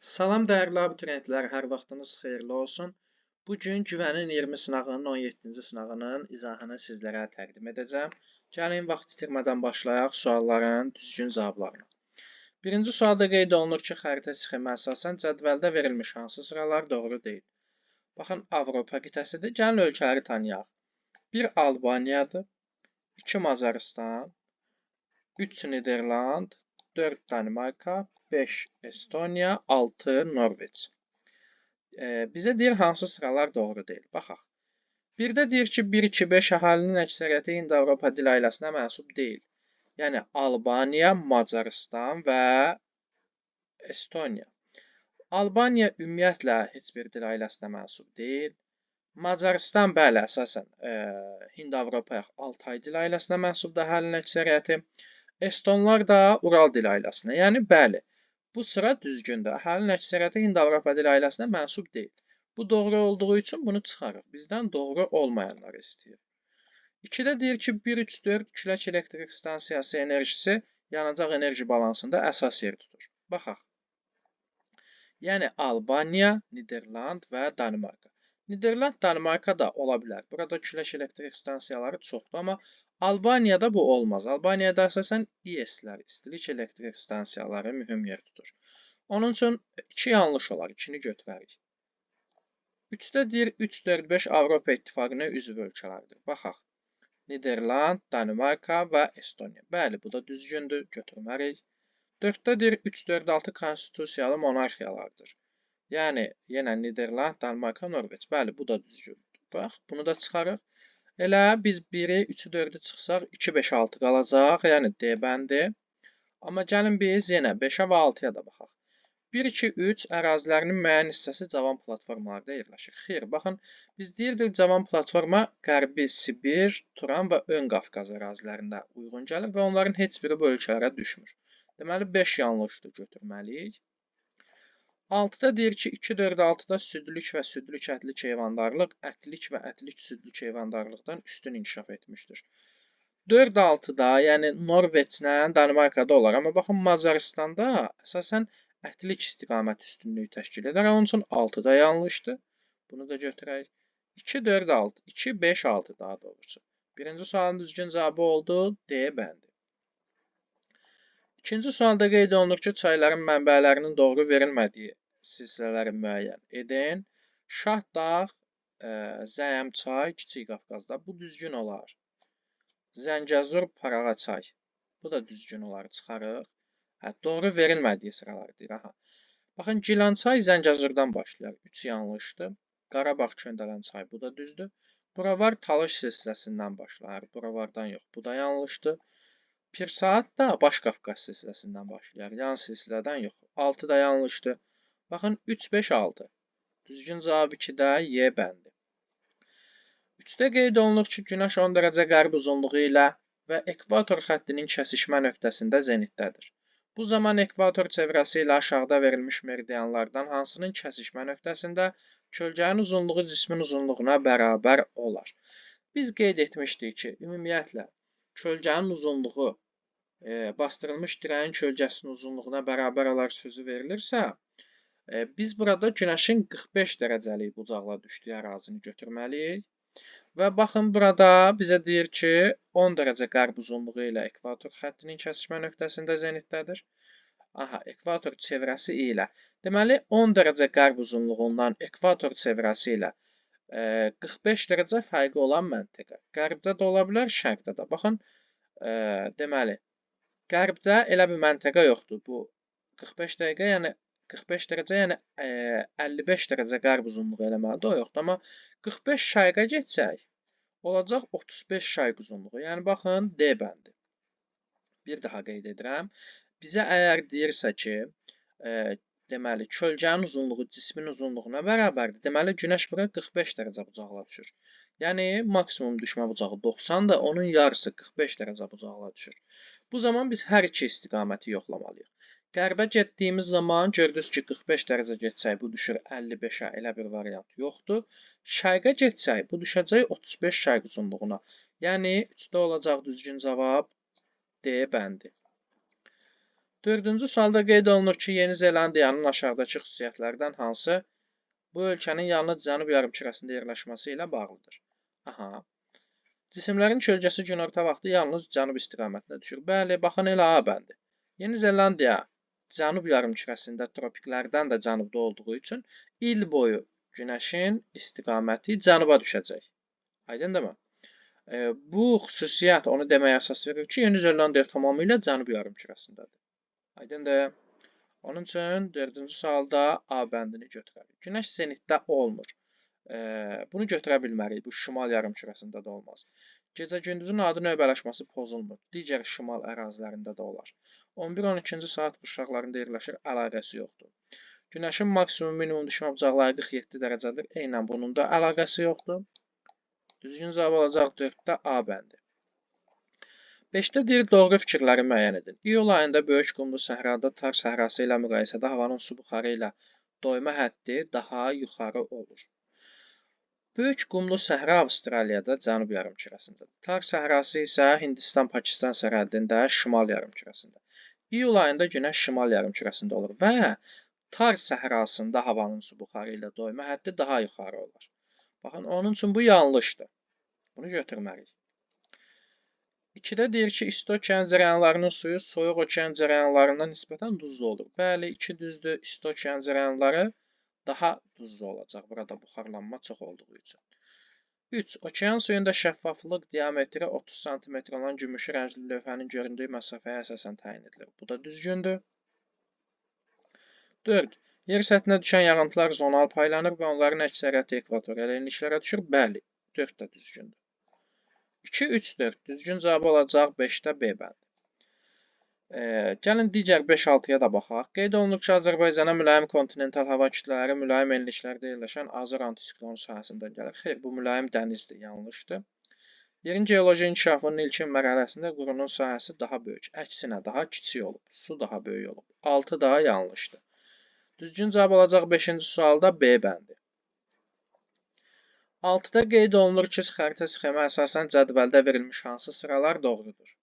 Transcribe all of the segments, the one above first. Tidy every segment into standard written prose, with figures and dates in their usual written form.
Salam dəyərli abituriyentlər, hər vaxtınız xeyirli olsun. Bu gün güvənin 20 sınağının 17-ci sınağının izahını sizlərə təqdim edəcəm. Gəlin vaxt itirmədən başlayaq sualların düzgün cavablarına. Birinci sualda qeyd olunur ki, xəritə sxemi əsasən cədvəldə verilmiş hansı sıralar doğru deyil. Baxın, Avropa qitəsidir. Gəlin ölkələri tanıyaq. 1 Albaniyadır, 2 Macaristan, 3 Niderland, 4 Danimarka, 5 Estoniya, 6 Norveç. Bizə deyir hansı sıralar doğru deyil. Baxaq. Birdə deyir ki, 1, 2, 5 əhalinin əksəriyyəti Hind-Avropa dil ailəsinə mənsub deyil. Yəni Albaniya, Macaristan və Estoniya. Albaniya ümumiyyətlə heç bir dil ailəsinə mənsub deyil. Macaristan bəli, əsasən Hind-Avropa Altay dil ailəsinə mənsubdur əhalinin əksəriyyəti. Estonlar da Ural dil ailəsinə. Yəni bəli, bu sıra düzgündür. Əhalinin əksəriyyəti Hind-Avropa dil ailəsinə mənsub deyil. Bu doğru olduğu üçün bunu çıxarıq. Bizdən doğru olmayanları istəyir. 2-də deyir ki, 1-3-4 külək elektrik stansiyası enerjisi yanacaq enerji balansında əsas yer tutur. Baxaq. Yəni Albaniya, Niderland və Danimarka. Niderland, Danimarka da ola bilər. Burada külək elektrik stansiyaları çoxdur, amma Albaniyada bu olmaz. Albaniyada əsasən İES-lər, istilik elektrik stansiyaları mühüm yer tutur. Onun üçün 2 yanlış olar, 2-ni götürərik. 3-də deyir 3, 4, 5 Avropa İttifaqına üzv ölkələrdir. Baxaq. Niderland, Danimarka və Estoniya. Bəli, bu da düzgündür, götürmərik. 4-də deyir 3, 4, 6 konstitusiyalı monarxiyalardır. Yəni, yenə Niderland, Danimarka, Norveç. Bəli, bu da düzgündür. Bax, bunu da çıxarıq. Elə biz 1-i, 3-ü, 4-ü çıxsaq 2, 5, 6 qalacaq. Yəni D bəndi. Amma gəlin biz yenə 5-ə və 6-ya da baxaq. 1, 2, 3 ərazilərinin müəyyən hissəsi cavan platformalarda yerləşir. Xeyr, baxın, biz deyirdik cavan platforma Qərbi Sibir, Turan və Ön Qafqaz ərazilərində uyğun gəlir və onların heç biri bu ölkələrə düşmür. Deməli 5 yanlışdır, götürməliyik. 6-da deyir ki, 2, 4, 6-da südlük və südlük ətlik heyvandarlıq, ətlik və ətlik südlük heyvandarlıqdan üstün inkişaf etmişdir. 4, 6-da, yəni Norveçlə Danimarkada olar. Amma baxın, Macaristanda əsasən ətlik istiqamət üstünlüyü təşkil edər. Onun üçün 6-da yanlışdır. Bunu da götürək. 2, 4, 6, 2, 5, 6 daha doğrusu. Birinci sualın düzgün cavabı oldu D bəndi. İkinci sualda qeyd olunur ki, çayların mənbələrinin doğru verilmədiyi silsilələri müəyyən edin. Şahdağ, Zəyəmçay, Kiçik Qafqazda. Bu düzgün olar. Zəngəzur, Parağaçay. Bu da düzgün olar, çıxarıq. Doğru verilmədiyi sıralar deyir. Aha. Baxın, Gilançay Zəngəzurdan başlayır. 3 yanlışdır. Qarabağ, Köndələnçay. Bu da düzdür. Bura var, Talış silsiləsindən başlayır. Buralardan yox. Bu da yanlışdır. Pir Saat da Baş Qafqaz silsiləsindən başlayır. Yan silsilədən yox. 6 da yanlışdır. Baxın, 3, 5, 6. Düzgün cavab 2-də Y bəndi. 3-də qeyd olunur ki, Günəş 10 dərəcə qərb uzunluğu ilə və ekvator xəttinin kəsişmə nöqtəsində zenitdədir. Bu zaman ekvator çevrəsi ilə aşağıda verilmiş meridianlardan hansının kəsişmə nöqtəsində kölgənin uzunluğu cismin uzunluğuna bərabər olar? Biz qeyd etmişdik ki, ümumiyyətlə, kölgənin uzunluğu bastırılmış dirəyin kölgəsinin uzunluğuna bərabər olar sözü verilirsə, biz burada Günəşin 45 dərəcəlik bucaqla düşdüyü ərazini götürməliyik. Və baxın, burada bizə deyir ki, 10 dərəcə qərb uzunluğu ilə ekvator xəttinin kəsişmə nöqtəsində zenitdədir. Aha, ekvator çevrəsi ilə. Deməli, 10 dərəcə qərb uzunluğundan ekvator çevrəsi ilə 45 dərəcə fərqi olan məntəqə. Qərbdə də ola bilər, şərqdə də. Baxın, deməli, qərbdə elə bir məntəqə yoxdur. Bu 45 dəqiqə, yəni 45 dərəcə, yəni 55 dərəcə qərb uzunluğu eləməlidir, o yoxdur. Amma 45 şərqə getsək, olacaq 35 şərq uzunluğu. Yəni, baxın, D bəndi. Bir daha qeyd edirəm. Bizə əgər deyirsə ki, deməli, kölgənin uzunluğu cismin uzunluğuna bərabərdir. Deməli, Günəş bura 45 dərəcə bucaqla düşür. Yəni, maksimum düşmə bucağı 90-dır, onun yarısı 45 dərəcə bucaqla düşür. Bu zaman biz hər iki istiqaməti yoxlamalıyıq. Qərbə getdiyimiz zaman gördünüz ki, 45 dərəcə getsək, bu düşür 55-ə, elə bir variant yoxdur. Şərqə getsək, bu düşəcək 35 şərq uzunluğuna. Yəni, 3-də olacaq düzgün cavab D bəndi. Dördüncü sualda qeyd olunur ki, Yeni Zelandiyanın aşağıdakı xüsusiyyətlərdən hansı bu ölkənin yalnız cənub yarımkürəsində yerləşməsi ilə bağlıdır? Aha. Cisimlərin kölgəsi günorta vaxtı yalnız cənub istiqamətində düşür. Bəli, baxın elə A bəndi. Yeni Zelandiya cənub yarımkürəsində tropiklərdən də cənubda olduğu üçün il boyu günəşin istiqaməti cənuba düşəcək. Aydındırmı? Bu xüsusiyyət onu deməyə əsas verir ki, Yeni Zelandiya tamamilə cənub yarımkürəsindədir. Aydındır. Onun üçün 4-cü sualda A bəndini götürərik. Günəş zenitdə olmur. Bunu götürə bilmərik. Bu şimal yarımkürəsində də olmaz. Gecə-gündüzün adi növbələşməsi pozulmur. Digər şimal ərazilərində də olar. 11-12-ci saat qurşaqlarında yerləşir, əlaqəsi yoxdur. Günəşin maksimum minimum düşmə bucaqlığı 47 dərəcədir. Eynən bunun da əlaqəsi yoxdur. Düzgün cavab olacaq 4-də A bəndi. 5-də deyir, doğru fikirləri müəyyən edin. İyul ayında Böyük Qumlu Səhrada Tar səhrası ilə müqayisədə havanın su buxarı ilə doyma həddi daha yuxarı olur. Böyük Qumlu Səhra Avstraliyada cənub yarımkürəsindədir. Tar səhrası isə Hindistan-Pakistan sərhədində şimal yarımkürəsində. İyul ayında günəş şimal yarımkürəsində olur və Tar səhrasında havanın su buxarı ilə doyma həddi daha yuxarı olur. Baxın, onun üçün bu yanlışdır. Bunu götürməliyik. 2-də deyir ki, isti okean cərəyanlarının suyu soyuq okean cərəyanlarına nisbətən duzlu olur. Bəli, 2 düzdür. İsti okean cərəyanları daha duzlu olacaq. Burada buxarlanma çox olduğu üçün. 3. Okean suyunda şəffaflıq diametri 30 sm olan gümüşü rəngli lövhənin göründüyü məsafəyə əsasən təyin edilir. Bu da düzgündür. 4. Yer səthinə düşən yağıntılar zonal paylanır və onların əksəriyyəti ekvatorial enliklərə düşür. Bəli, 4 də düzgündür. 2, 3, 4. Düzgün cavab olacaq 5-də B bəndi. Gəlin digər 5-6-ya da baxaq. Qeyd olunur ki, Azərbaycana mülayim kontinental hava kütlələri mülayim enliklərdə yerləşən Azər antisiklonu sahəsindən gəlir. Xeyr, bu mülayim dənizdir, yanlışdır. Yerin geoloji inkişafının ilkin mərhələsində qurunun sahəsi daha böyük, əksinə daha kiçik olub, su daha böyük olub. 6 daha yanlışdır. Düzgün cavab olacaq 5-ci sualda B bəndi. 6-da qeyd olunur ki, xəritə sxemə əsasən cədvəldə verilmiş hansı sıralar doğrudur?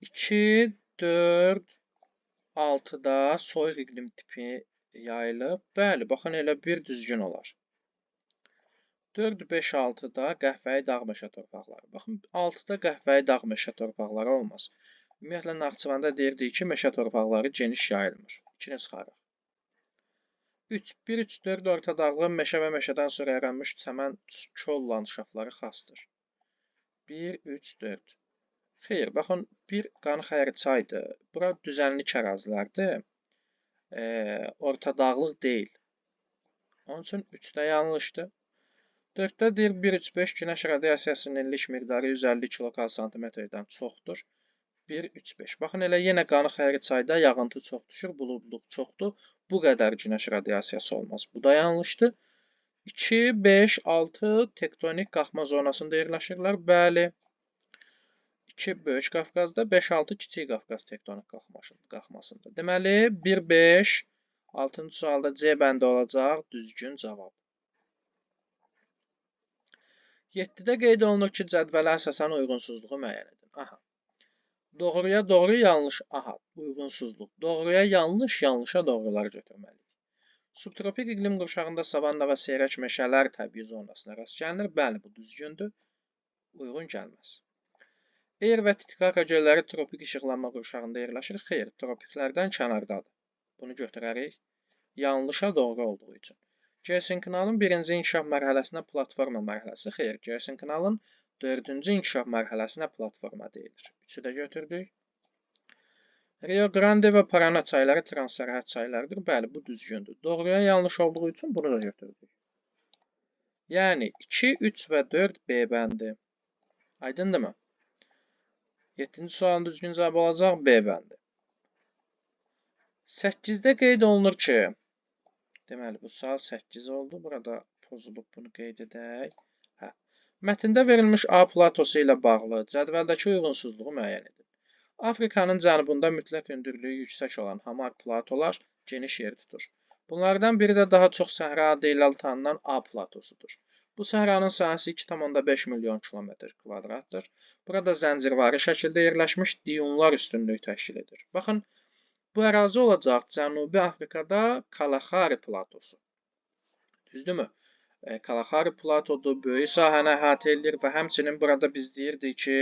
2, 4, 6-da soyuq iqlim tipi yayılıb. Bəli, baxın elə bir düzgün olar. 4, 5, 6-da qəhvəyi dağ meşə torpaqları. Baxın, 6-da qəhvəyi dağ meşə torpaqları olmaz. Ümumiyyətlə, Naxçıvanda deyirdik ki, meşə torpaqları geniş yayılmır. 2-ni çıxarıq. 3, 1, 3, 4 ortadağlı meşə və meşədən sonra yaranmış çəmən çöl landşafları xasdır. 1, 3, 4. Xeyr, baxın, bir Qanı-Xəyir çaydır. Bura düzənlik ərazilərdir. Ortadağlıq deyil. Onun üçün 3-də yanlışdır. 4-də deyir 1, 3, 5 günəş radiasiyasının illik miqdarı 150 kilokal santimetrdən çoxdur. 1, 3, 5. Baxın, elə yenə Qanı-Xəyir çayda yağıntı çox düşür, buludluq çoxdur. Bu qədər günəş radiasiyası olmaz. Bu da yanlışdır. 2, 5, 6 tektonik qalxma zonasında yerləşirlər. Bəli. 2 Böyük Qafqazda, 5, 6 Kiçik Qafqaz tektonik qalxmasında. Deməli, 1, 5, 6-cı sualda C bəndi olacaq. Düzgün cavab. 7-də qeyd olunur ki, cədvələ əsasən uyğunsuzluğu müəyyən edin. Aha. Doğruya doğru, yanlış. Aha, uyğunsuzluq. Doğruya yanlış, yanlışa doğruları götürməliyik. Subtropik iqlim qurşağında savanna və seyrək meşələr təbii zonasına rast gəlinir. Bəli, bu düzgündür. Uyğun gəlməz. Eir və Titikaka gölləri tropik işıqlanma qurşağında yerləşir. Xeyr, tropiklərdən kənardadır. Bunu götürərik. Yanlışa doğru olduğu üçün. Geosinklinalın birinci inkişaf mərhələsinə platforma mərhələsi. Xeyr, geosinklinalın 4-cü inkişaf mərhələsinə platforma deyilir. 3-ü də götürdük. Rio Grande və Parana çayları transsərhəd çaylarıdır. Bəli, bu düzgündür. Doğruya yanlış olduğu üçün bunu da götürdük. Yəni 2, 3 və 4 B bəndi. Aydındırmı? 7-ci sualın düzgün cavabı olacaq B bəndi. 8-də qeyd olunur ki, deməli bu sual 8 oldu. Burada pozulub, bunu qeyd edək. Mətndə verilmiş A platosu ilə bağlı cədvəldəki uyğunsuzluğu müəyyən edin. Afrikanın cənubunda mütləq hündürlüyü yüksək olan hamar platolar geniş yer tutur. Bunlardan biri də daha çox səhra adı ilə tanınan A platosudur. Bu səhranın sahəsi 2,5 milyon kilometr kvadratdır. Burada zəncirvari şəkildə yerləşmiş diyunlar üstünlük təşkil edir. Baxın, bu ərazi olacaq Cənubi Afrikada Kalahari platosu. Düzdürmü? Kalahari platodur, böyük sahəni əhatə edir və həmçinin burada biz deyirdik ki,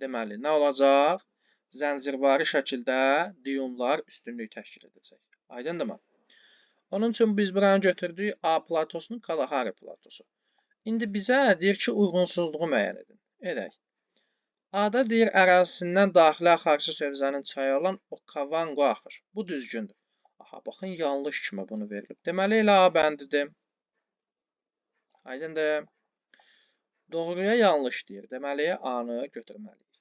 deməli, nə olacaq? Zəncirvari şəkildə diyunlar üstünlük təşkil edəcək. Aydındırmı? Onun üçün biz buranı götürdük A platosunu, Kalahari platosu. İndi bizə deyir ki, uyğunsuzluğu müəyyən edin. Edək. A-da deyir, ərazisindən daxili axarsız hövzənin çayı olan Okavango axır. Bu düzgündür. Aha, baxın, yanlış kimi bunu verilib. Deməli, elə A bəndidir. Aydındır. Doğruya yanlış deyir. Deməli, A-nı götürməliyik.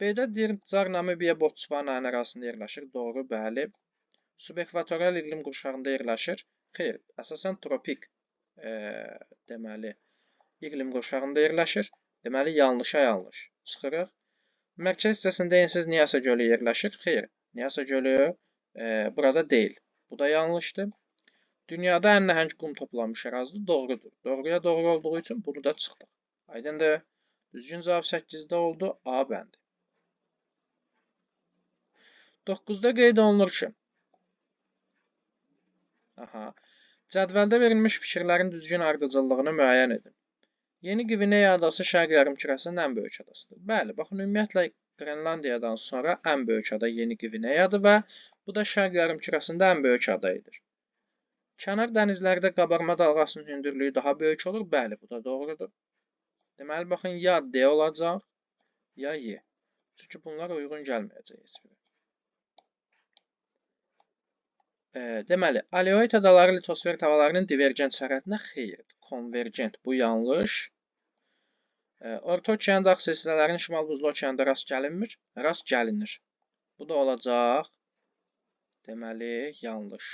B-də deyir, Car Namibiya Botswana ərazisində yerləşir. Doğru, bəli. Subekvatorial iqlim qurşağında yerləşir. Xeyr, əsasən tropik deməli iqlim qurşağında yerləşir. Deməli, yanlışa yanlış çıxırıq. Mərkəz hissəsində ensiz Nyasa gölü yerləşir. Xeyr, Nyasa gölü burada deyil. Bu da yanlışdır. Dünyada ən nəhəng qum toplanmış ərazidir. Doğrudur. Doğruya doğru olduğu üçün bunu da çıxdıq. Aydındır. Düzgün cavab 8-də oldu. A bəndi. 9-da qeyd olunur ki, cədvəldə verilmiş fikirlərin düzgün ardıcıllığını müəyyən edin. Yeni Qvineya adası Şərq yarımkürəsinin ən böyük adasıdır. Bəli, baxın, ümumiyyətlə Qrenlandiyadan sonra ən böyük ada Yeni Qvineyadır və bu da Şərq yarımkürəsində ən böyük ada idi. Kənar dənizlərdə qabarma dalğasının hündürlüyü daha böyük olur. Bəli, bu da doğrudur. Deməli, baxın, ya D olacaq, ya Y. Çünki bunlar uyğun gəlməyəcək heç biri. Deməli, Aleoid adaları litosfer tavalarının divergent sərhədinə xeyr, konvergent, bu yanlış. Orta okean dağ silsilələrinin şimal buzlu okeanda rast gəlinmir, rast gəlinir. Bu da olacaq, deməli, yanlış.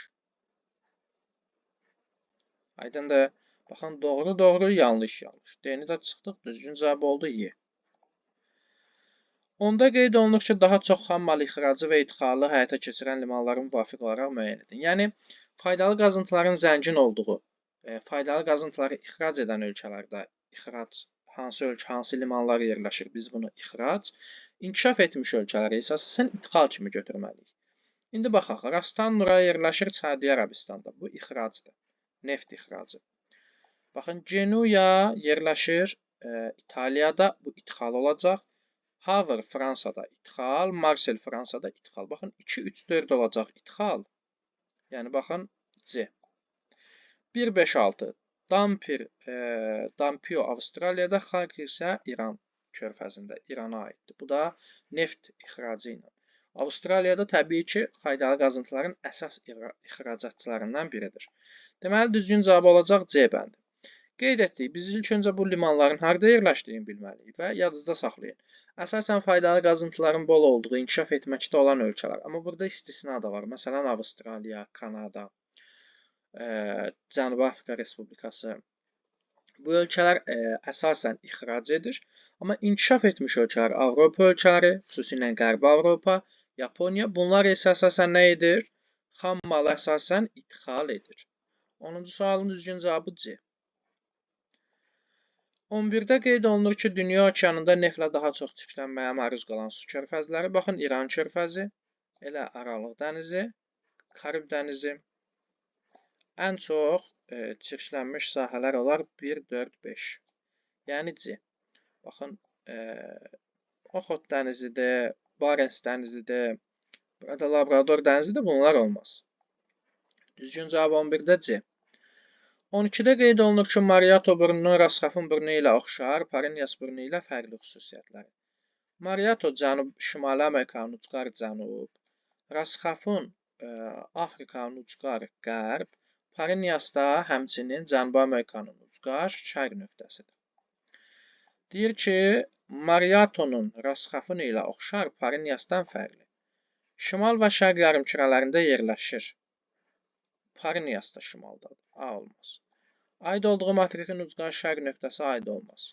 Aydındır. Baxın, doğru, doğru, yanlış, yanlış. D-ni də çıxdıq, düzgün cavab oldu Y. Onda qeyd olunur ki, daha çox xam mal ixracı və idxalı həyata keçirən limanların müvafiq olaraq müəyyən edin. Yəni, faydalı qazıntıların zəngin olduğu, faydalı qazıntıları ixrac edən ölkələrdə ixrac, hansı ölkə, hansı limanlar yerləşir, biz bunu ixrac, inkişaf etmiş ölkələrə əsasən idxal kimi götürməliyik. İndi baxaq, Rastan Nura yerləşir Səudiyyə Ərəbistanda, bu ixracdır, neft ixracı. Baxın, Genuya yerləşir İtaliyada, bu idxal olacaq. Havre Fransada idxal, Marsel Fransada idxal. Baxın, 2, 3, 4 olacaq idxal. Yəni, baxın, C. 1, 5, 6. Dampio Avstraliyada, Xark isə İran körfəzində, İrana aiddir. Bu da neft ixracı ilə. Avstraliyada təbii ki, faydalı qazıntıların əsas ixracatçılarından biridir. Deməli, düzgün cavab olacaq C bəndi. Qeyd etdik, biz ilk öncə bu limanların harada yerləşdiyini bilməliyik və yadınızda saxlayın. Əsasən faydalı qazıntıların bol olduğu, inkişaf etməkdə olan ölkələr. Amma burada istisna da var. Məsələn, Avstraliya, Kanada, Cənubi Afrika Respublikası. Bu ölkələr əsasən ixrac edir. Amma inkişaf etmiş ölkələr, Avropa ölkələri, xüsusilə Qərbi Avropa, Yaponiya, bunlar isə əsasən nə edir? Xam malı əsasən idxal edir. 10-cu sualın düzgün cavabı C. 11-də qeyd olunur ki, dünya okeanında neftlə daha çox çirklənməyə məruz qalan su körfəzləri. Baxın, İran körfəzi, elə Aralıq dənizi, Karib dənizi. Ən çox çirklənmiş sahələr olar 1, 4, 5. Yəni C. Baxın, Oxot dənizidir, Barents dənizidir, burada Labrador dənizidir, bunlar olmaz. Düzgün cavab 11-də C. 12-də qeyd olunur ki, Mariato burnu Rasxafın burnu ilə oxşar, Parinyas burnu ilə fərqli xüsusiyyətləri. Mariato cənub, Şimali Amerikanın ucqar cənub, Rasxafın Afrikanın ucqar qərb, Parinyas da həmçinin Cənubi Amerikanın ucqar şərq nöqtəsidir. Deyir ki, Mariatonun Rasxafın ilə oxşar, Parinyasdan fərqli. Şimal və şərq yarımkürələrində yerləşir. Parinyas da şimaldadır. A olmaz. Aid olduğu materikin ucqar şərq nöqtəsi aid olmaz.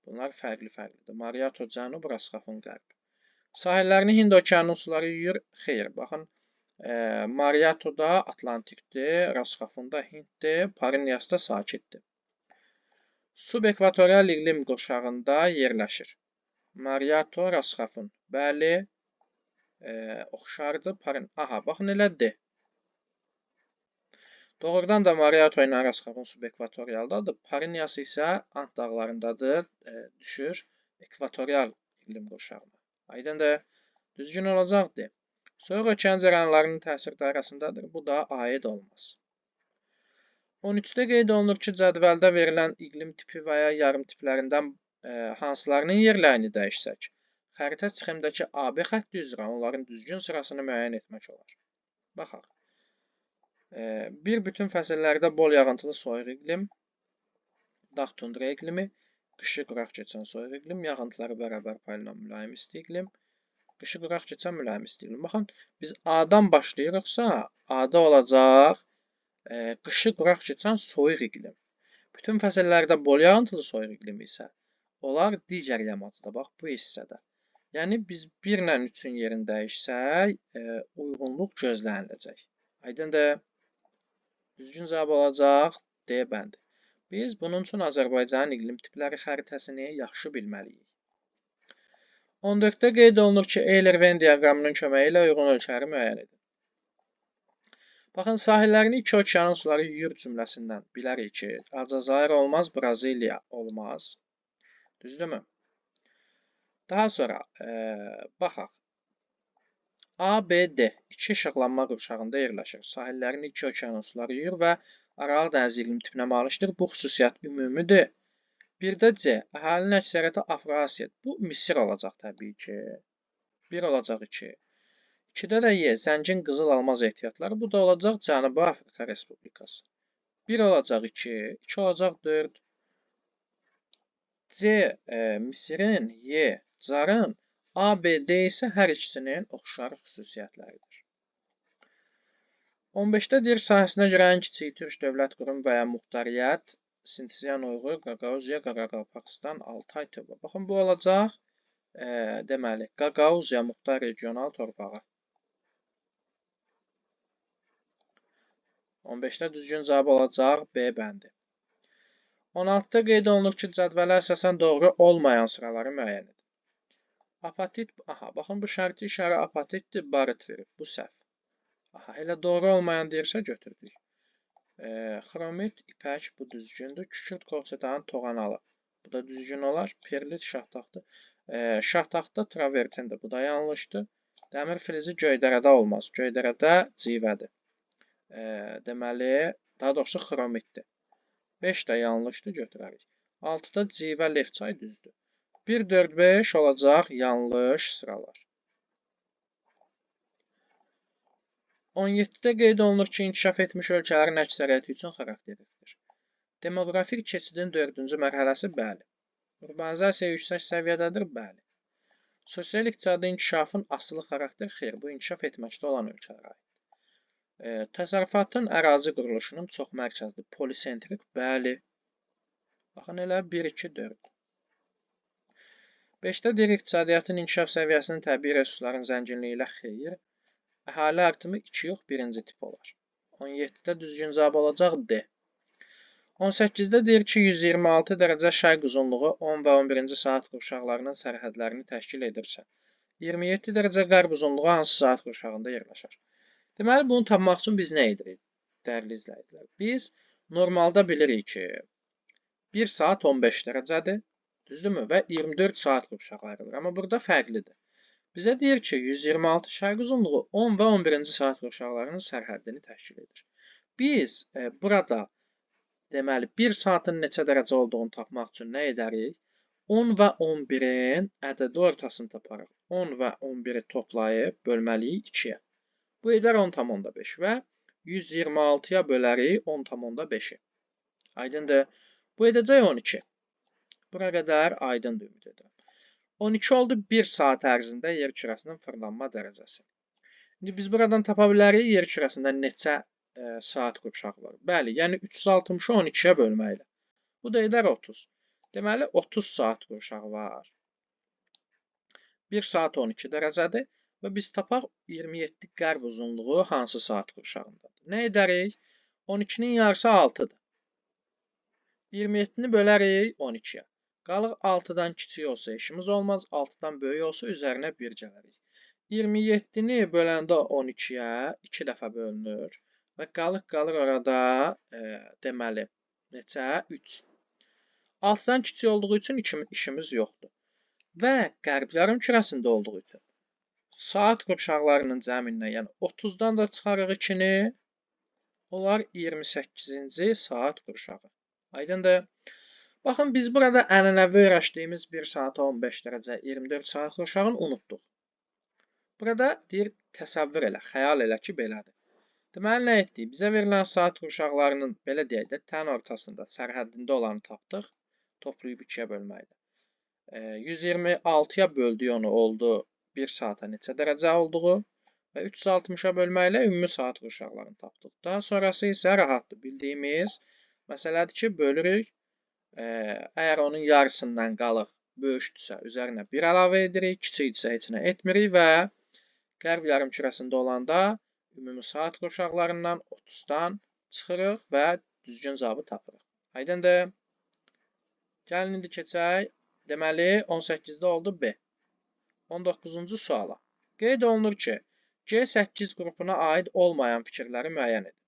Bunlar fərqli-fərqlidir. Mariato cənub, Rasxafın qərb. Sahillərini Hind okeanının suları yuyur. Xeyr, baxın. Mariatoda Atlantikdir, Rasxafında Hinddir, Parinyasda sakitdir. Subekvatorial iqlim qurşağında yerləşir. Mariato Rasxafın. Bəli, oxşardır. Aha, baxın elədir. Doğrudan da Mariato ilə Rasxafın subekvatorialdadır. Pariniyası isə Ant dağlarındadır, düşür ekvatorial iqlim qurşağına. Aydındır, düzgün olacaqdır. Soyuq okean cərəyanlarının təsir dairəsindədir. Bu da aid olmaz. 13-də qeyd olunur ki, cədvəldə verilən iqlim tipi və ya yarım tiplərindən hansılarının yerlərini dəyişsək, xəritə sxemdəki AB xətti üzrə onların düzgün sırasını müəyyən etmək olar. Baxaq. Bir bütün fəsillərdə bol yağıntılı soyuq iqlim, dağ tundra iqlimi, qışı quraq keçən soyuq iqlim, yağıntıları bərabər paylanan mülayim isti iqlim, qışı quraq keçən mülayim isti iqlim. Baxın, biz A-dan başlayırıqsa, A-da olacaq qışı quraq keçən soyuq iqlim. Bütün fəsillərdə bol yağıntılı soyuq iqlimi isə olar digər yamacda, bax bu hissədə. Yəni biz 1 ilə 3-ün yerini dəyişsək, uyğunluq gözləniləcək. Aydındır. Düzgün cavab olacaq D bəndi. Biz bunun üçün Azərbaycanın iqlim tipləri xəritəsini yaxşı bilməliyik. 14-də qeyd olunur ki, Euler-Venn diaqramının köməyi ilə uyğun ölçüləri müəyyən edin. Baxın, sahillərini iki okeanın suları yuyur cümləsindən bilərik ki, Aljazair olmaz, Braziliya olmaz. Düzdürmü? Daha sonra baxaq. ABD iki işıqlanma qurşağında yerləşir. Sahillərini iki okeanın suları yuyur və Aralıq dənizi iqlim tipinə malikdir. Bu xüsusiyyət ümumidir. Bir də C. Əhalinin əksəriyyəti Afro-Asiya. Bu Misir olacaq təbii ki. 1 olacaq 2. 2-də də Y. Zəngin qızıl almaz ehtiyatları. Bu da olacaq Cənubi Afrika Respublikası. 1 olacaq 2. 2 olacaq 4. C. Misirin, Y. Carın, ABD isə hər ikisinin oxşar xüsusiyyətləridir. 15-də deyir, sahəsinə görə ən kiçik türk dövlət qurum və ya muxtariyyət Sintiziyan Uyğur, Qaqauziya, Qaraqalpaqistan, Altay Tıbı. Baxın, bu olacaq deməli, Qaqauziya Muxtar Regional Torpağı. 15-də düzgün cavab olacaq B bəndi. 16-da qeyd olunur ki, cədvələ əsasən doğru olmayan sıraları müəyyən edin. Apatit, aha, baxın, bu şərti işarə apatitdir, barıt verir. Bu səhv. Aha, elə doğru olmayan deyirsə götürdük. Xromit, ipək, bu düzgündür. Kükürt, kolçetanın toğanalı. Bu da düzgün olar. Perlit, şahtaxtı. Şahtaxtda travertindir. Bu da yanlışdır. Dəmir filizi göydərədə olmaz. Göydərədə civədir. Deməli, daha doğrusu xromitdir. 5 də yanlışdır, götürərik. 6-da civə, lefçay düzdür. 1, 4, 5 olacaq yanlış sıralar. 17-də qeyd olunur ki, inkişaf etmiş ölkələrin əksəriyyəti üçün xarakterlidir. Demoqrafik keçidin 4-cü mərhələsi bəli. Urbanizasiya yüksək səviyyədədir, bəli. Sosial-iqtisadi inkişafın asılı xarakter xeyr, bu inkişaf etməkdə olan ölkələrə aid. Təsərrüfatın ərazi quruluşunun çox mərkəzli, polisentrik, bəli. Baxın elə 1, 2, 4. 5-də deyir, iqtisadiyyatın inkişaf səviyyəsinin təbii resursların zənginliyi ilə xeyr. Əhali artımı 2 yox, 1-ci tip olar. 17-də düzgün cavab olacaq D. 18-də deyir ki, 126 dərəcə şərq uzunluğu 10 və 11-ci saat qurşaqlarının sərhədlərini təşkil edirsə, 27 dərəcə qərb uzunluğu hansı saat qurşağında yerləşər? Deməli, bunu tapmaq üçün biz nə edirik, dəyərli izləyicilər? Biz normalda bilirik ki, 1 saat 15 dərəcədir, düzdürmü? Və 24 saat qurşağı ayrılır. Amma burada fərqlidir. Bizə deyir ki, 126 şərq uzunluğu 10 və 11-ci saat qurşaqlarının sərhəddini təşkil edir. Biz burada deməli 1 saatın neçə dərəcə olduğunu tapmaq üçün nə edərik? 10 və 11-in ədədi ortasını taparıq. 10 və 11-i toplayıb bölməliyik 2-yə. Bu edər 10,5 və 126-ya bölərik 10,5-i. Aydındır. Bu edəcək 12. Bura qədər aydındır, ümid edirəm. 12 oldu 1 saat ərzində yer kürəsinin fırlanma dərəcəsi. İndi biz buradan tapa bilərik yer kürəsində neçə saat qurşaq var. Bəli, yəni 360-ı 12-yə bölməklə. Bu da edər 30. Deməli, 30 saat qurşaq var. 1 saat 12 dərəcədir və biz tapaq 27 qərb uzunluğu hansı saat qurşağındadır. Nə edərik? 12-nin yarısı 6-dır. 27-ni bölərik 12-yə. Qalıq 6-dan kiçik olsa işimiz olmaz, 6-dan böyük olsa üzərinə 1 gələrik. 27-ni böləndə 12-yə 2 dəfə bölünür və qalır orada deməli neçə? 3. 6-dan kiçik olduğu üçün işimiz yoxdur. Və qərb yarımkürəsində olduğu üçün saat qurşaqlarının cəmindən, yəni 30-dan da çıxarıq 2-ni, onlar 28-ci saat qurşağı. Aydındır? Baxın, biz burada ənənəvi öyrəşdiyimiz 1 saata 15 dərəcə 24 saat qurşağını unutduq. Burada deyir, təsəvvür elə, xəyal elə ki, belədir. Deməli, nə etdik? Bizə verilən saat qurşaqlarının, belə deyək də, tən ortasında, sərhəddində olanı tapdıq. Toplayıb 2-yə bölməklə. 126-ya böldük onu, oldu 1 saata neçə dərəcə olduğu və 360-a bölməklə ümumi saat qurşaqlarını tapdıq. Daha sonrası isə rahatdır. Bildiyimiz məsələdir ki, bölürük. Əgər onun yarısından qalıq böyükdürsə, üzərinə 1 əlavə edirik, kiçikdirsə heç nə etmirik və qərb yarımkürəsində olanda ümumi saat qurşaqlarından 30-dan çıxırıq və düzgün cavabı tapırıq. Aydındır? Gəlin indi keçək. Deməli, 18-də oldu B. 19-cu suala. Qeyd olunur ki, G8 qrupuna aid olmayan fikirləri müəyyən edin.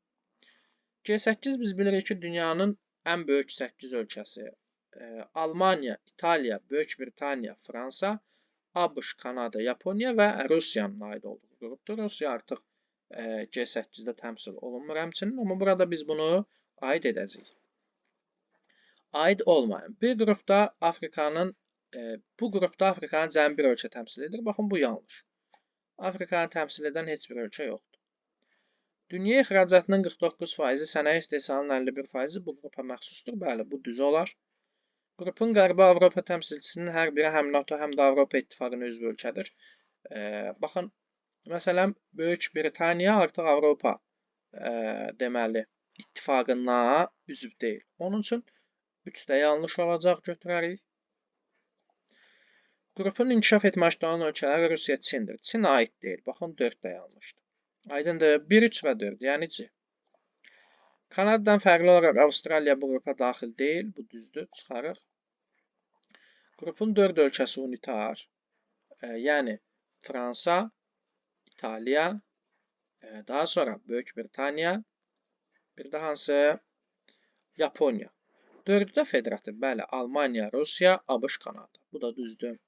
G8 biz bilirik ki, dünyanın ən böyük 8 ölkəsi. Almaniya, İtaliya, Böyük Britaniya, Fransa, ABŞ, Kanada, Yaponiya və Rusiyanın aid olduğu qrupdur. Rusiya artıq G8-də təmsil olunmur həmçinin, amma burada biz bunu aid edəcəyik. Aid olmayan. Bu qrupda Afrikanın cəmi bir ölkə təmsil edir. Baxın, bu yanlış. Afrikanı təmsil edən heç bir ölkə yoxdur. Dünya ixracatının 49%, sənaye istehsalının 51%-i bu qrupa məxsusdur. Bəli, bu düz olar. Qrupun Qərbi Avropa təmsilçisinin hər biri həm NATO, həm də Avropa İttifaqının üzv ölkədir. Baxın, məsələn, Böyük Britaniya artıq Avropa deməli İttifaqına üzv deyil. Onun üçün 3-də yanlış olacaq, götürərik. Qrupun inkişaf etməkdə olan ölkələri Rusiya, Çindir. Çin aid deyil. Baxın, 4-də yanlışdır. Aydındır. 1, 3 və 4, yəni C. Kanadadan fərqli olaraq Avstraliya bu qrupa daxil deyil. Bu düzdür, çıxarıq. Qrupun 4 ölkəsi unitar. Yəni Fransa, İtaliya, daha sonra Böyük Britaniya, bir də hansı? Yaponiya. 4-ü də federativ, bəli, Almaniya, Rusiya, ABŞ, Kanada. Bu da düzdür.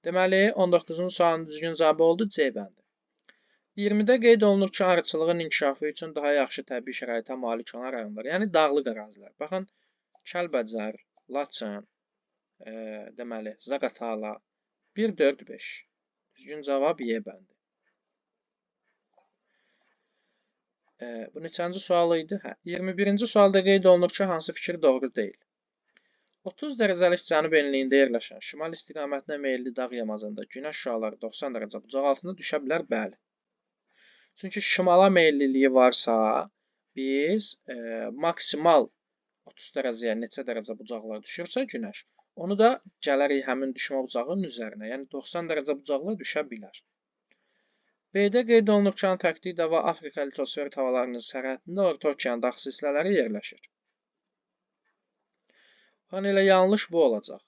Deməli, 19-cu sualın düzgün cavabı oldu C bəndi. 20-də qeyd olunur ki, arıçılığın inkişafı üçün daha yaxşı təbii şəraitə malik olan rayonlar, yəni dağlıq ərazilər. Baxın, Kəlbəcər, Laçın, deməli, Zaqatala, 1, 4, 5. Düzgün cavab Y bəndi. Bu neçənci sual idi? 21-ci sualda qeyd olunur ki, hansı fikir doğru deyil? 30 dərəcəlik cənub enliyində yerləşən şimal istiqamətinə meyilli dağ yamacında günəş şüaları 90 dərəcə bucaq altında düşə bilər? Bəli. Çünki şimala meyilliliyi varsa, biz maksimal 30 dərəcəyə neçə dərəcə bucaqlar düşürsə günəş, onu da gələrik həmin düşmə bucağının üzərinə, yəni 90 dərəcə bucaqlar düşə bilər. B-də qeyd olunur ki, Antarktida və Afrika litosfer havalarının sərhədində Orta Okean dağ silsilələri yerləşir. Baxın, elə yanlış bu olacaq.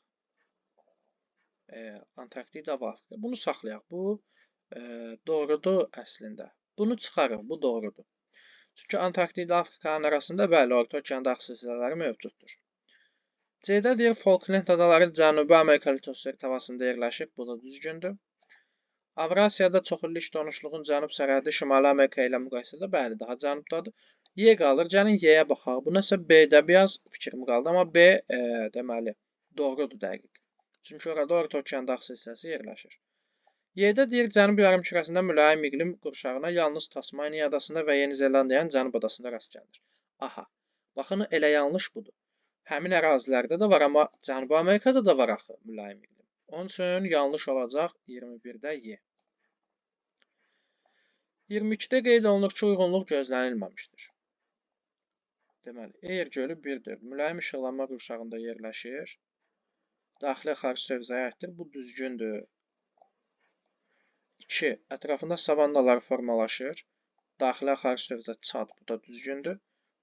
Antarktida və Afrika. Bunu saxlayaq. Bu doğrudur əslində. Bunu çıxarıq. Bu doğrudur. Çünki Antarktida Afrikanın arasında bəli, Orta Okean dağ silsilələri mövcuddur. C-də deyir, Falkland adaları Cənubi Amerika litosfer havasında yerləşir. Bu da düzgündür. Avrasiyada çoxillik donuşluğun cənub sərhədi Şimali Amerika ilə müqayisədə bəli, daha cənubdadır. Y qalır. Gəlin Y-yə baxaq. Bu nəsə B-də biraz fikrim qaldı, amma B deməli doğrudur dəqiq. Çünki orada Orta Okean dağ silsiləsi yerləşir. Y-də deyir, cənub yarımkürəsində mülayim iqlim qurşağına yalnız Tasmaniya adasında və Yeni Zelandiyanın cənub adasında rast gəlinir. Aha. Baxın, elə yanlış budur. Həmin ərazilərdə də var, amma Cənubi Amerikada da var axı mülayim iqlim. Onun üçün yanlış olacaq 21-də Y. 22-də qeyd olunur ki, uyğunluq gözlənilməmişdir. Deməli, Eyer gölü 1-dir. Mülayim işıqlanma qurşağında yerləşir. Daxili xarici hövzəyə aiddir. Bu düzgündür. 2. Ətrafında savannalar formalaşır. Daxili xarici hövzə çat. Bu da düzgündür.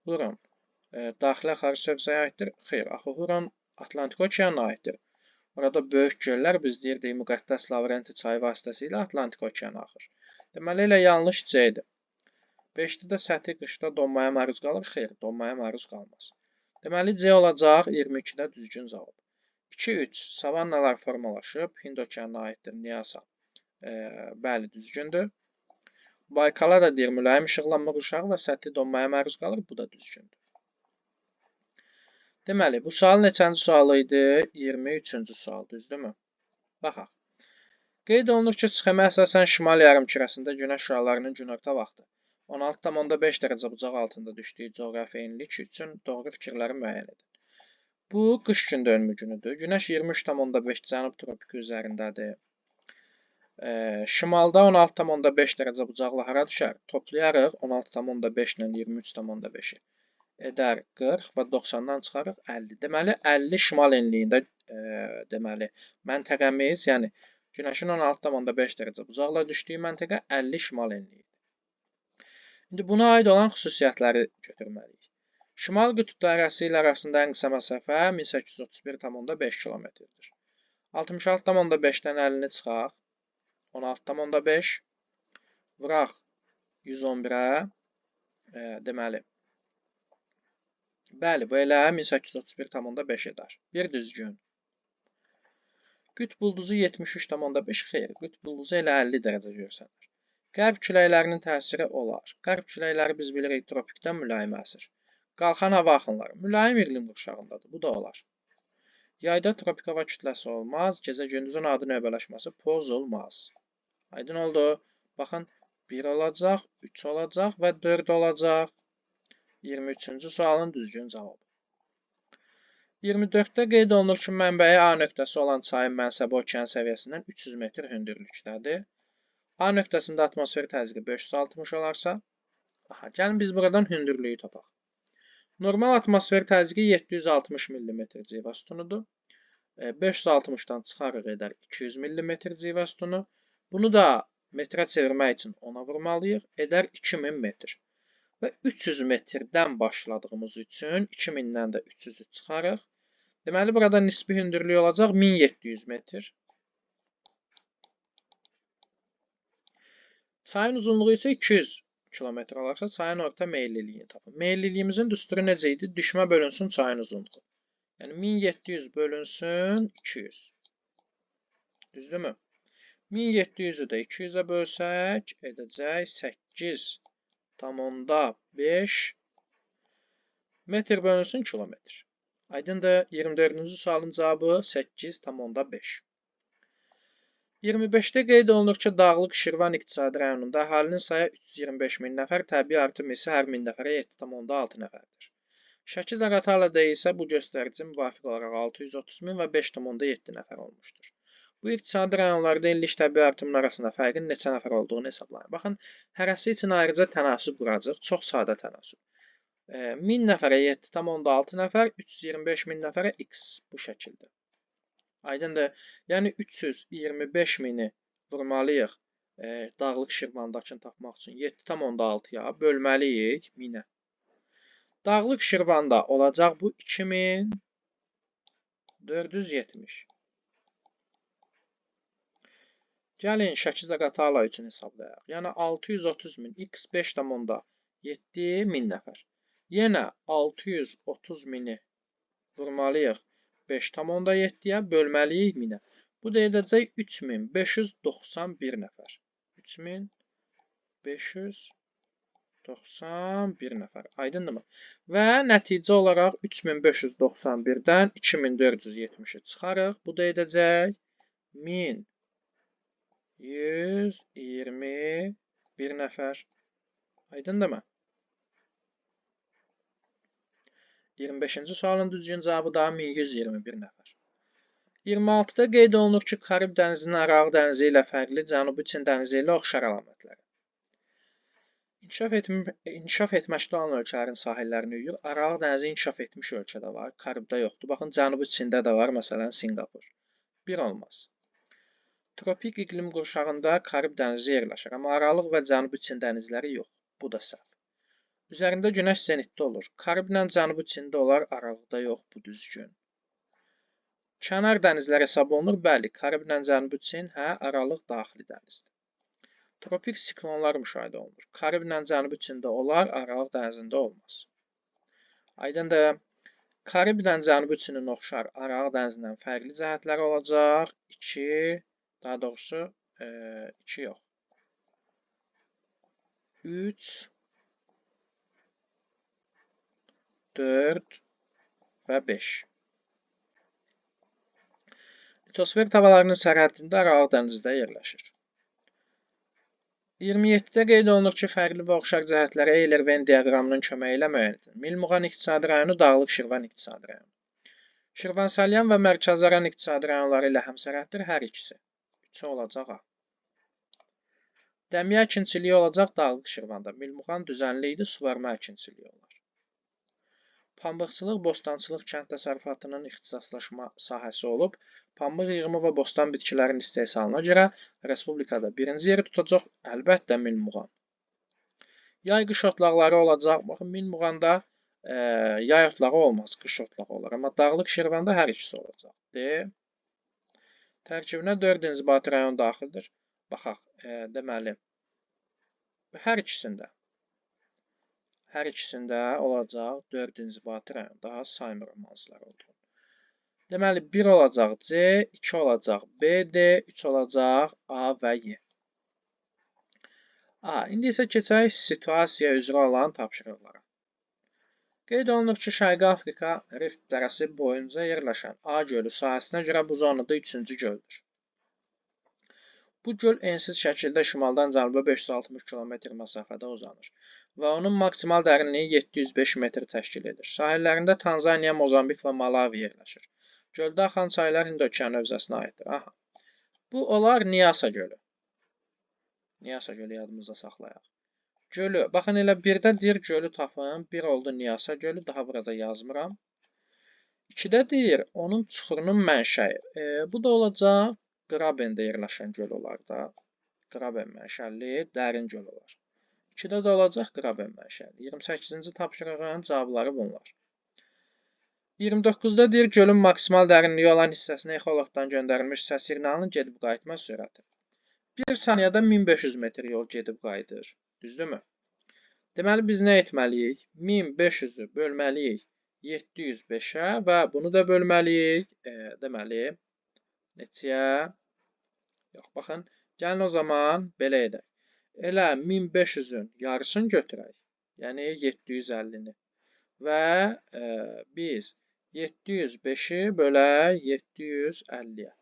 Buyurun. Daxili xarici hövzəyə aiddir? Xeyr, axı Huron Atlantik okeanına aiddir. Orada böyük göllər biz deyirdik müqəddəs Lavrenti çayı vasitəsilə Atlantik okeana axır. Deməli elə yanlış C-dir. 5-də də səthi qışda donmaya məruz qalır. Xeyr, donmaya məruz qalmaz. Deməli C olacaq 22-də düzgün cavab. 2-3 savannalar formalaşıb. Hind okeanına aiddir. Nyasa. Bəli, düzgündür. Baykala da deyir mülayim işıqlanma qurşağı və səthi donmaya məruz qalır. Bu da düzgündür. Deməli, bu sual neçənci sualı idi? 23-cü sual, düzdürmü? Baxaq. Qeyd olunur ki, sxemə əsasən şimal yarımkürəsində günəş şüalarının günorta vaxtı 16,5 dərəcə bucaq altında düşdüyü coğrafi enlik üçün doğru fikirləri müəyyən edin. Bu, qış gün dönümü günüdür. Günəş 23,5 cənub tropiki üzərindədir. Şimalda 16,5 dərəcə bucaqla hara düşər? Toplayarıq 16,5 ilə 23,5-i. Edər 40 və 90-dan çıxarıq 50. Deməli, 50 şimal enliyində deməli, məntəqəmiz, yəni Günəşin 16,5 dərəcə bucaqla düşdüyü məntəqə 50 şimal enliyidir. İndi buna aid olan xüsusiyyətləri götürməliyik. Şimal qütb dairəsi ilə arasında ən qısa məsafə 1831,5 km-dir. 66,5-dən 50-ni çıxaq. 16,5 vuraq 111-ə. Deməli, bəli, bu elə 1831,5 edər. Bir düzgün. Qütb ulduzu 73,5 xeyr. Qütb ulduzu elə 50 dərəcə görsənir. Qərb küləklərinin təsiri olar. Qərb küləkləri biz bilirik tropikdən mülayim əsir. Qalxan hava axınları mülayim iqlim qurşağındadır. Bu da olar. Yayda tropik hava kütləsi olmaz. Gecə-gündüzün adi növbələşməsi pozulmaz. Aydın oldu. Baxın, 1 olacaq, 3 olacaq və 4 olacaq. 23-cü sualın düzgün cavabı. 24-də qeyd olunur ki, mənbəyi A nöqtəsi olan çayın mənsəbi okean səviyyəsindən 300 metr hündürlükdədir. A nöqtəsində atmosfer təzyiqi 560 olarsa, gəlin biz buradan hündürlüyü tapaq. Normal atmosfer təzyiqi 760 mm civə sütunudur. 560-dan çıxarıq edər 200 mm civə sütunu. Bunu da metrə çevirmək üçün ona vurmalıyıq. Edər 2000 metr. Və 300 metrdən başladığımız üçün 2000-dən də 300-ü çıxarıq. Deməli, burada nisbi hündürlük olacaq 1700 metr. Çayın uzunluğu isə 200 km olarsa, çayın orta meylliliyini tapın. Meylliliyimizin düsturu necə idi? Düşmə bölünsün çayın uzunluğu. Yəni, 1700 bölünsün 200. Düzdürmü? 1700-ü də 200-ə bölsək, edəcək 8,5 metr bölünsün kilometr. Aydındır, 24-cü sualın cavabı 8,5. 25-də qeyd olunur ki, Dağlıq Şirvan iqtisadi rayonunda əhalinin sayı 325 min nəfər, təbii artım isə hər 1000 nəfərə 7,6 nəfərdir. Şəki Zaqatalada isə bu göstərici müvafiq olaraq 630 min və 5,7 nəfər olmuşdur. Bu iqtisadi rayonlarda illik təbii artımın arasında fərqin neçə nəfər olduğunu hesablayın. Baxın, hərəsi üçün ayrıca tənasüb quracaq, çox sadə tənasüb. 1000 nəfərə 7,6 nəfər, 325 min nəfərə x bu şəkildə. Aydındır. Yəni 325 mini vurmalıyıq Dağlıq Şirvandakını tapmaq üçün 7,6-ya bölməliyik 1000-ə. Dağlıq Şirvanda olacaq bu 2470. Gəlin Şəki Zaqatala üçün hesablayaq. Yəni 630 min x 5,7 min nəfər. Yenə 630 mini vurmalıyıq 5,7-yə bölməliyik 1000-ə. Bu da edəcək 3591 nəfər. 3591 nəfər. Aydındırmı? Və nəticə olaraq 3591-dən 2470-i çıxarıq. Bu da edəcək 1121 nəfər. Aydındırmı? 25-ci sualın düzgün cavabı da 1121 nəfər. 26-da qeyd olunur ki, Karib dənizinin Araq dənizi ilə fərqli, Cənubi Çin dənizi ilə oxşar əlamətləri. İnkişaf etməkdə olan ölkələrin sahillərini yuyur. Araq dənizi inkişaf etmiş ölkədə var, Karibdə yoxdur. Baxın, Cənubi Çində də var, məsələn, Singapur. Bir olmaz. Tropik iqlim qurşağında Karib dənizi yerləşir, amma Aralıq və Cənubi Çin dənizləri yox. Bu da səhv. Üzərində günəş zenitdə olur. Kariblə Cənubi Çində olar, aralıqda yox bu düzgün. Kənar dənizlər hesab olunur. Bəli, Kariblə Cənubi Çin, aralıq daxili dənizdir. Tropik siklonlar müşahidə olunur. Kariblə Cənubi Çində olar, aralıq dənizində olmaz. Aydındır. Kariblə Cənubi Çinin oxşar, aralıq dənizindən fərqli cəhətləri olacaq. 2, daha doğrusu 2 yox. 3, 4 və 5. Litosfer tavalarının sərhəddində aralıq dənizdə yerləşir. 27-də qeyd olunur ki, fərqli və oxşar cəhətləri Eyler-Venn diaqramının köməyi ilə müəyyən edilir. Milmuğan iqtisadi rayonu, Dağlıq Şirvan iqtisadi rayonu. Şirvansalyan və Mərkəzaran iqtisadi rayonları ilə həmsərhəddir hər ikisi. 3 olacaq A. Dəmiyə əkinçiliyi olacaq Dağlıq Şirvanda. Milmuğan düzənli idi, suvarma əkinçiliyi olar. Pambıqçılıq, bostançılıq kənd təsərrüfatının ixtisaslaşma sahəsi olub, pambıq yığımı və bostan bitkilərinin istehsalına görə respublikada birinci yeri tutacaq, əlbəttə Milmuğan. Yay-qış otlaqları olacaq. Baxın, Milmuğanda yay otlağı olmaz, qış otlağı olar. Amma Dağlıq Şirvanda hər ikisi olacaq. Tərkibinə 4 inzibati rayon daxildir. Baxaq, deməli, hər ikisində olacaq 4 inzibati rayon. Daha saymıram hansılar olduğunu. Deməli, 1 olacaq C, 2 olacaq B, D, 3 olacaq A və Y. İndi isə keçək situasiya üzrə olan tapşırıqlara. Qeyd olunur ki, Şərqi Afrika rift dərəsi boyunca yerləşən A gölü sahəsinə görə bu zonada 3-cü göldür. Bu göl ensiz şəkildə şimaldan cənuba 560 km məsafədə uzanır və onun maksimal dərinliyi 705 metr təşkil edir. Sahillərində Tanzaniya, Mozambik və Malavi yerləşir. Göldə axan çaylar Hind okeanı hövzəsinə aiddir. Bu olar Nyasa gölü. Nyasa gölü yadımızda saxlayaq. Gölü, baxın elə birdə deyir gölü tapın. 1 oldu Nyasa gölü, daha burada yazmıram. 2-də deyir onun çuxurunun mənşəyi. Bu da olacaq Qrabendə yerləşən göl olar da. Qraben mənşəli dərin göl olar. 2-də də olacaq Qraben mənşəli. 28-ci tapşırığın cavabları bunlar. 29-da deyir gölün maksimal dərinliyi olan hissəsinə exologdan göndərilmiş səs siqnalının gedib qayıtma sürəti. 1 saniyədə 1500 metr yol gedib qayıdır. Düzdürmü? Deməli, biz nə etməliyik? 1500-ü bölməliyik 705-ə və bunu da bölməliyik. Deməli, neçəyə? Yox, baxın, gəlin o zaman belə edək. Elə 1500-ün yarısını götürək, yəni 750-ni və biz 705-i bölək 750-yə.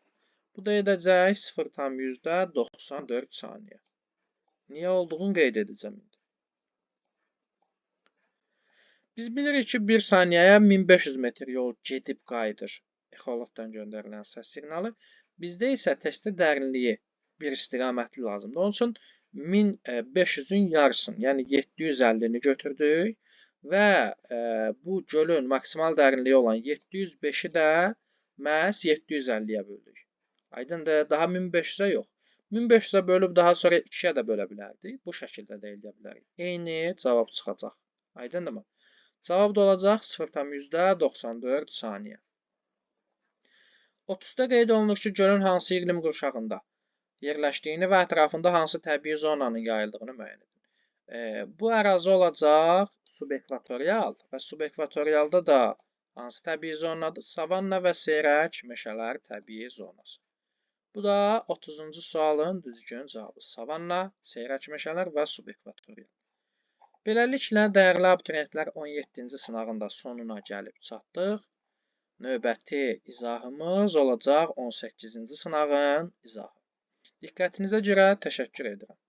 Bu da edəcək 0,94 saniyə. Niyə olduğunu qeyd edəcəm indi. Biz bilirik ki, 1 saniyəyə 1500 metr yol gedib qayıdır exologdan göndərilən səs siqnalı. Bizdə isə testdə dərinliyi bir istiqamətli lazımdır. Onun üçün 1500-ün yarısını, yəni 750-ni götürdük və bu gölün maksimal dərinliyi olan 705-i də məhz 750-yə böldük. Aydındır, daha 1500-ə yox. 1500-ə bölüb daha sonra 2-yə də bölə bilərdik. Bu şəkildə də eləyə bilərik. Eyni cavab çıxacaq. Aydındırmı? Cavab da olacaq 0,94 saniyə. 30-da qeyd olunur ki, gölün hansı iqlim qurşağında yerləşdiyini və ətrafında hansı təbii zonanın yayıldığını müəyyən edin. Bu ərazi olacaq subekvatorial və subekvatorialda da hansı təbii zonadır? Savanna və seyrək meşələr təbii zonası. Bu da 30-cu sualın düzgün cavabı. Savanna, seyrək meşələr və subekvatorial. Beləliklə, dəyərli abituriyentlər 17-ci sınağın da sonuna gəlib çatdıq. Növbəti izahımız olacaq 18-ci sınağın izahı. Diqqətinizə görə təşəkkür edirəm.